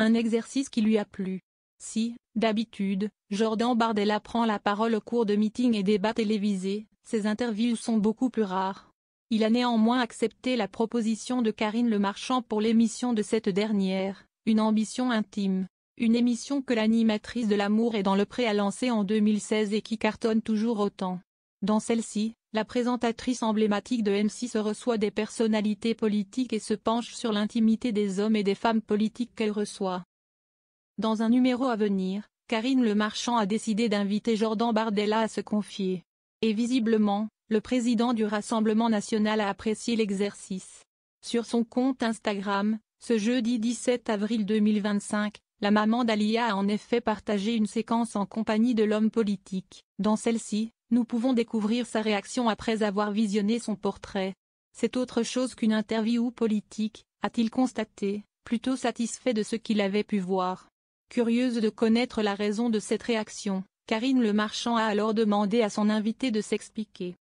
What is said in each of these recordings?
un exercice qui lui a plu. Si, d'habitude, Jordan Bardella prend la parole au cours de meetings et débats télévisés, ses interviews sont beaucoup plus rares. Il a néanmoins accepté la proposition de Karine Le Marchand pour l'émission de cette dernière, Une ambition intime. Une émission que l'animatrice de L'Amour est dans le pré a lancée en 2016 et qui cartonne toujours autant. Dans celle-ci, la présentatrice emblématique de M6 reçoit des personnalités politiques et se penche sur l'intimité des hommes et des femmes politiques qu'elle reçoit. Dans un numéro à venir, Karine Le Marchand a décidé d'inviter Jordan Bardella à se confier. Et visiblement, le président du Rassemblement national a apprécié l'exercice. Sur son compte Instagram, ce jeudi 17 avril 2025, la maman d'Alia a en effet partagé une séquence en compagnie de l'homme politique. Dans celle-ci, nous pouvons découvrir sa réaction après avoir visionné son portrait. C'est autre chose qu'une interview politique, a-t-il constaté, plutôt satisfait de ce qu'il avait pu voir. Curieuse de connaître la raison de cette réaction, Karine Le Marchand a alors demandé à son invité de s'expliquer.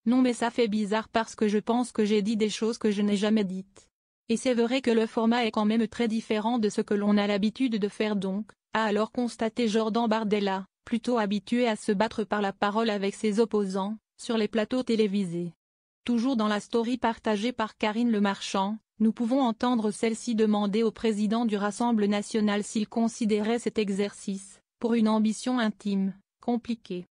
Non mais ça fait bizarre parce que je pense que j'ai dit des choses que je n'ai jamais dites. Et c'est vrai que le format est quand même très différent de ce que l'on a l'habitude de faire donc, a alors constaté Jordan Bardella, plutôt habitué à se battre par la parole avec ses opposants, sur les plateaux télévisés. Toujours dans la story partagée par Karine Le Marchand, nous pouvons entendre celle-ci demander au président du Rassemblement national s'il considérait cet exercice, pour une ambition intime, compliquée.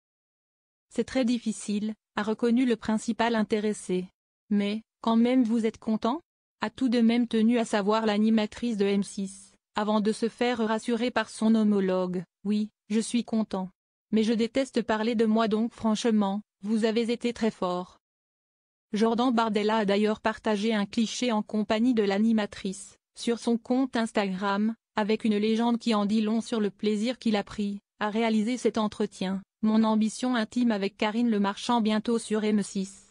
C'est très difficile, a reconnu le principal intéressé. Mais, quand même vous êtes content ? A tout de même tenu à savoir l'animatrice de M6, avant de se faire rassurer par son homologue. Oui, je suis content. Mais je déteste parler de moi donc franchement, vous avez été très fort. Jordan Bardella a d'ailleurs partagé un cliché en compagnie de l'animatrice, sur son compte Instagram, avec une légende qui en dit long sur le plaisir qu'il a pris, à réaliser cet entretien. Mon ambition intime avec Karine Le Marchand bientôt sur M6.